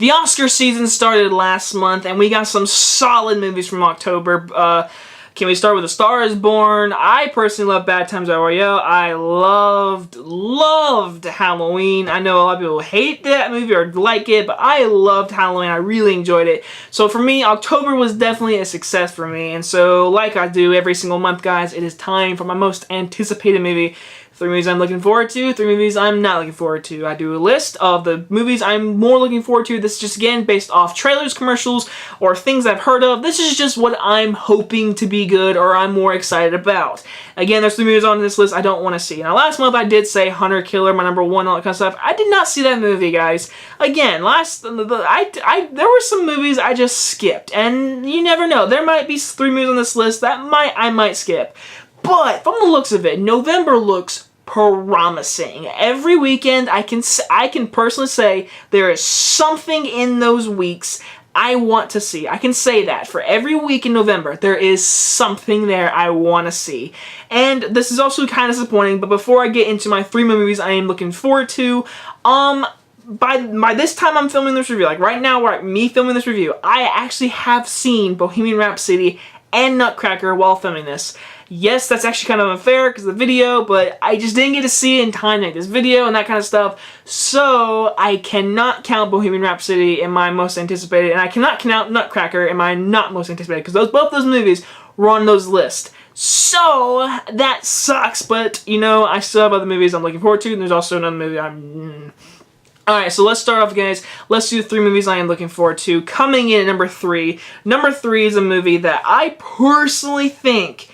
The Oscar season started last month, and we got some solid movies from October. Can we start with A Star Is Born? I personally love Bad Times at Royale. I loved Halloween. I know a lot of people hate that movie or like it, but I loved Halloween. I really enjoyed it. So for me, October was definitely a success for me. And so, like I do every single month, guys, it is time for my most anticipated movie. 3 movies I'm looking forward to, 3 movies I'm not looking forward to. I do a list of the movies I'm more looking forward to. This is just, again, based off trailers, commercials, or things I've heard of. This is just what I'm hoping to be good or I'm more excited about. Again, there's 3 movies on this list I don't want to see. Now, last month I did say Hunter Killer, my number 1, all that kind of stuff. I did not see that movie, guys. Again, there were some movies I just skipped, and you never know. There might be 3 movies on this list that I might skip. But from the looks of it, November looks promising. Every weekend, I can personally say there is something in those weeks I want to see. I can say that for every week in November, there is something there I want to see. And this is also kind of disappointing, but before I get into my 3 movies I am looking forward to, by this time I'm filming this review, like right now, me filming this review, I actually have seen Bohemian Rhapsody and Nutcracker while filming this. Yes, that's actually kind of unfair because of the video, but I just didn't get to see it in time to make this video and that kind of stuff. So I cannot count Bohemian Rhapsody in my most anticipated, and I cannot count Nutcracker in my not most anticipated because both those movies were on those lists. So that sucks, but you know, I still have other movies I'm looking forward to, and there's also another movie Alright, so let's start off, guys. Let's do 3 movies I am looking forward to. Coming in at number 3. Number 3 is a movie that I personally think,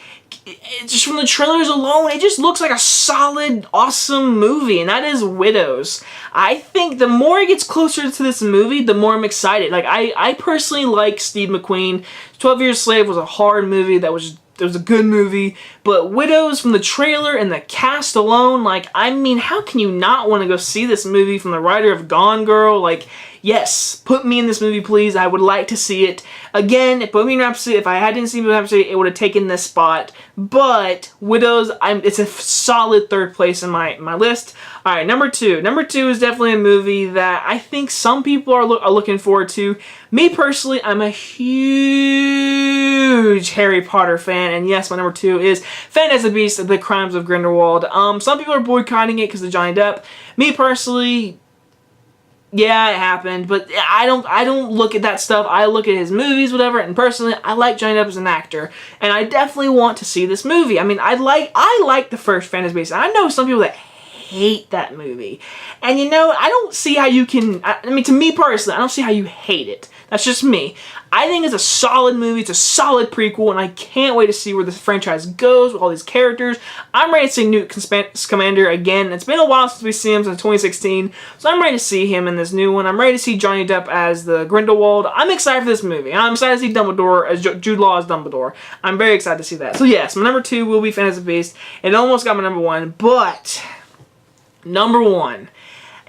just from the trailers alone, it just looks like a solid, awesome movie, and that is Widows. I think the more it gets closer to this movie, the more I'm excited. Like, I personally like Steve McQueen. 12 Years a Slave was a hard movie that was a good movie, but Widows, from the trailer and the cast alone, like, I mean, how can you not want to go see this movie from the writer of Gone Girl? Like, yes, put me in this movie, please. I would like to see it. Again, if Bohemian Rhapsody, if I hadn't seen Bohemian Rhapsody, it would have taken this spot. But Widows, it's a solid 3rd place in my list. All right, number 2. Number 2 is definitely a movie that I think some people are looking forward to. Me personally, I'm a huge Harry Potter fan, and yes, my number 2 is Fantastic Beasts: The Crimes of Grindelwald. Some people are boycotting it because of Johnny Depp. Me personally, yeah, it happened, but I don't look at that stuff. I look at his movies, whatever, and personally, I like Johnny Depp as an actor, and I definitely want to see this movie. I mean, I like the first Fantastic Beasts. I know some people that hate that movie, and you know, I don't see how you can, I mean, to me personally, I don't see how you hate it. That's just me. I think it's a solid movie, it's a solid prequel, and I can't wait to see where this franchise goes with all these characters. I'm ready to see Newt Scamander again. It's been a while since we've seen him, since 2016, so I'm ready to see him in this new one. I'm ready to see Johnny Depp as the Grindelwald. I'm excited for this movie. I'm excited to see Dumbledore as Jude Law as Dumbledore. I'm very excited to see that. So yes, my number 2 will be Fantastic Beasts. It almost got my number 1, but number 1.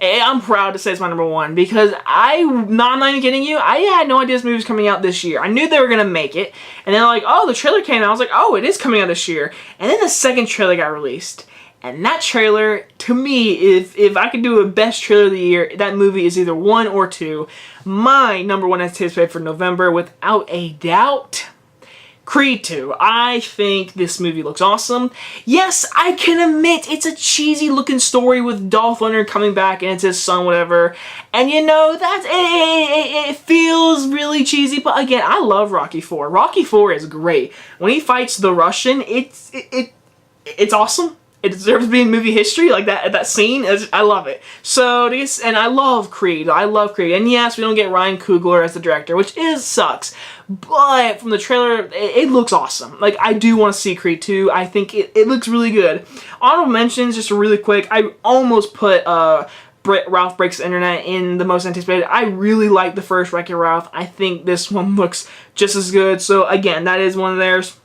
I'm proud to say it's my number 1 because I'm not even kidding you, I had no idea this movie was coming out this year. I knew they were going to make it, and then like, oh, the trailer came out. I was like, oh, it is coming out this year. And then the second trailer got released. And that trailer, to me, if I could do a best trailer of the year, that movie is either 1 or 2. My number 1 anticipated for November, without a doubt, Creed 2. I think this movie looks awesome. Yes, I can admit it's a cheesy looking story with Dolph Lundgren coming back and it's his son, whatever. And you know, it feels really cheesy, but again, I love Rocky 4. Rocky 4 is great. When he fights the Russian, it's awesome. It deserves to be in movie history, like that scene. I love it. So, and I love Creed. I love Creed. And yes, we don't get Ryan Coogler as the director, which sucks. But from the trailer, it looks awesome. Like, I do want to see Creed 2. I think it looks really good. Honorable mentions, just really quick. I almost put Ralph Breaks the Internet in the most anticipated. I really like the first Wreck-It Ralph. I think this one looks just as good. So, again, that is one of theirs.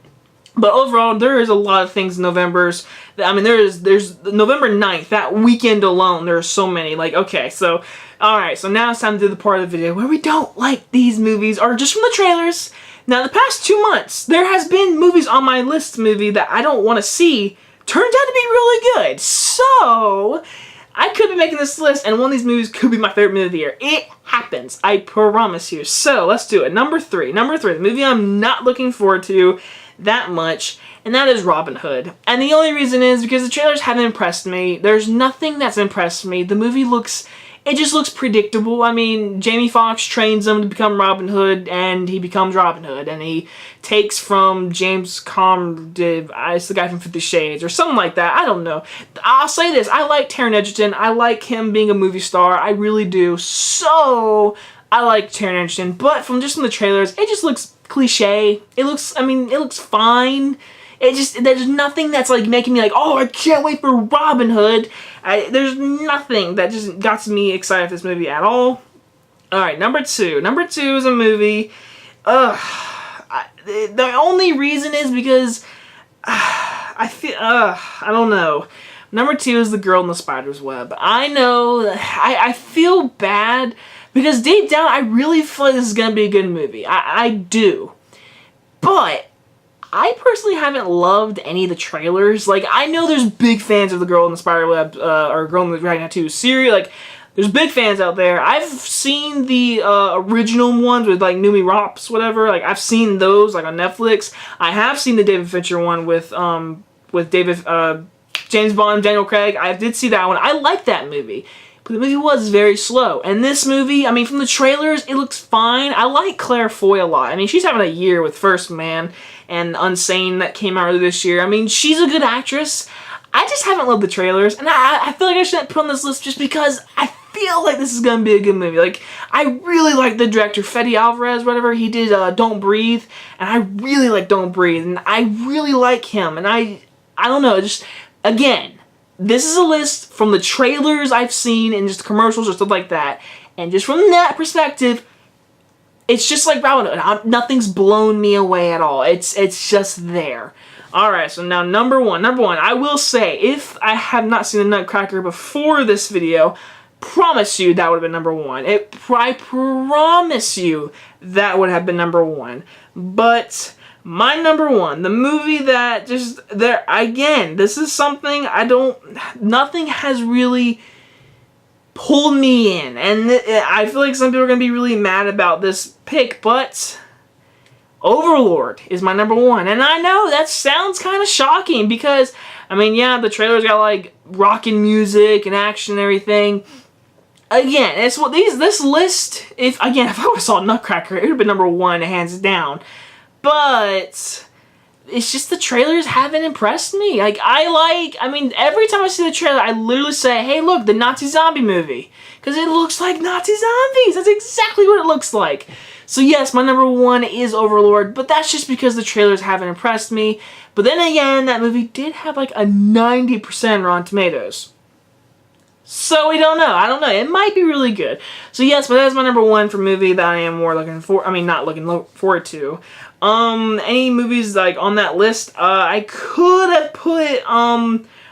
But overall, there is a lot of things in November's. I mean, there's November 9th, that weekend alone, there are so many. Like, okay, so, alright, so now it's time to do the part of the video where we don't like these movies, or just from the trailers. Now, the past 2 months, there has been movies on my list that I don't want to see, turns out to be really good. So, I could be making this list, and one of these movies could be my favorite movie of the year. It happens. I promise you. So, let's do it. Number three. Number three. The movie I'm not looking forward to that much, and that is Robin Hood. And the only reason is because the trailers haven't impressed me. There's nothing that's impressed me. The movie it just looks predictable. I mean, Jamie Foxx trains him to become Robin Hood, and he becomes Robin Hood, and he takes from James it's the guy from 50 Shades, or something like that. I don't know. I'll say this. I like Taron Egerton. I like him being a movie star. I really do. So, I like Taron Egerton, but from the trailers, it just looks cliche. It looks fine. There's nothing that's like making me like, oh, I can't wait for Robin Hood. There's nothing that just got me excited for this movie at all. Alright, number two. Number two is a movie. The only reason is because I don't know. Number two is The Girl in the Spider's Web. I know, I feel bad because deep down I really feel like this is going to be a good movie. I do. But I personally haven't loved any of the trailers. Like, I know there's big fans of The Girl in the Spiderweb, or Girl in the Dragon Tattoo series. Like, there's big fans out there. I've seen the original ones with, like, Noomi Rapace, whatever. Like, I've seen those, like, on Netflix. I have seen the David Fincher one with James Bond, Daniel Craig. I did see that one. I like that movie. But the movie was very slow. And this movie, I mean, from the trailers, it looks fine. I like Claire Foy a lot. I mean, she's having a year with First Man and Unsane that came out earlier this year. I mean, she's a good actress. I just haven't loved the trailers. And I feel like I shouldn't put on this list just because I feel like this is going to be a good movie. Like, I really like the director, Fede Alvarez, whatever. He did Don't Breathe. And I really like Don't Breathe. And I really like him. And I don't know, just, again, this is a list from the trailers I've seen and just commercials or stuff like that. And just from that perspective, it's just like Robin Hood. Nothing's blown me away at all. It's just there. Alright, so now number one. I will say, if I have not seen The Nutcracker before this video, promise you that would have been number one. I promise you that would have been number one. But my number one, the movie that again, this is something nothing has really pulled me in. And I feel like some people are going to be really mad about this pick, but Overlord is my number one. And I know that sounds kind of shocking because, I mean, yeah, the trailer's got like rockin' music and action and everything. Again, this list, if I would have saw Nutcracker, it would have been number one, hands down. But it's just the trailers haven't impressed me. Like, I mean, every time I see the trailer, I literally say, hey, look, the Nazi zombie movie. Because it looks like Nazi zombies. That's exactly what it looks like. So yes, my number one is Overlord, but that's just because the trailers haven't impressed me. But then again, that movie did have like a 90% Rotten Tomatoes. So we don't know. I don't know. It might be really good. So yes, but that is my number one for movie that I am more looking for. I mean, not looking forward to. Any movies like on that list? I could have put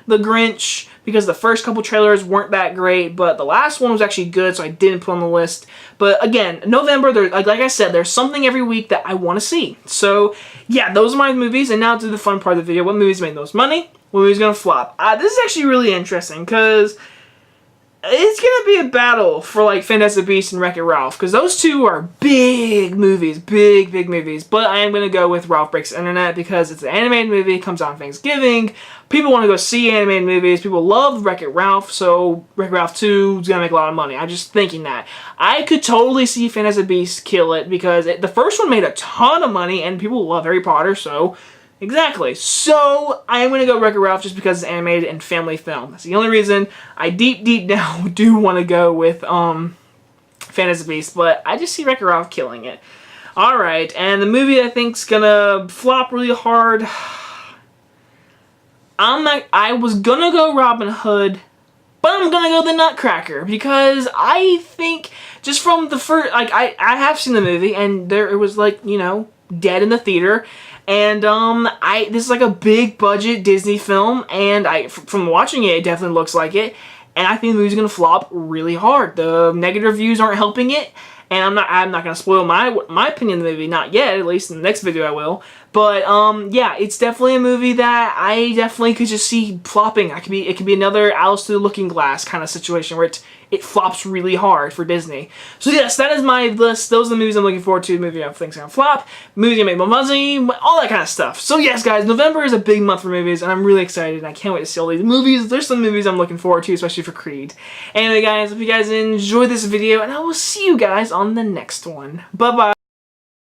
The Grinch because the first couple trailers weren't that great, but the last one was actually good, so I didn't put on the list. But again, November, like I said, there's something every week that I want to see. So yeah, those are my movies. And now to the fun part of the video: what movies made the most money? What movies gonna flop? This is actually really interesting because it's gonna be a battle for like Fantastic Beasts and Wreck-It Ralph because those two are big movies, big movies. But I am gonna go with Ralph Breaks the Internet because it's an animated movie, it comes out on Thanksgiving. People want to go see animated movies. People love Wreck-It Ralph, so Wreck-It Ralph 2 is gonna make a lot of money. I'm just thinking that I could totally see Fantastic Beasts kill it because the first one made a ton of money and people love Harry Potter, so. Exactly. So, I am going to go Wreck-It Ralph just because it's animated and family film. That's the only reason. I deep down do want to go with Fantastic Beasts, but I just see Wreck-It Ralph killing it. Alright, and the movie I think is going to flop really hard. I was going to go Robin Hood, but I'm going to go The Nutcracker because I think just from the first, like, I have seen the movie and it was like, you know, dead in the theater. And this is like a big budget Disney film, and from watching it, it definitely looks like it. And I think the movie's gonna flop really hard. The negative reviews aren't helping it, and I'm not gonna spoil my opinion of the movie, not yet. At least in the next video I will. But yeah, it's definitely a movie that I definitely could just see flopping. It could be another Alice Through the Looking Glass kind of situation where it flops really hard for Disney. So yes, that is my list. Those are the movies I'm looking forward to. Movie I think's gonna flop, movie gonna make more money, all that kind of stuff. So yes, guys, November is a big month for movies, and I'm really excited. And I can't wait to see all these movies. There's some movies I'm looking forward to, especially for Creed. Anyway, guys, hope you guys enjoyed this video, and I will see you guys on the next one. Bye bye.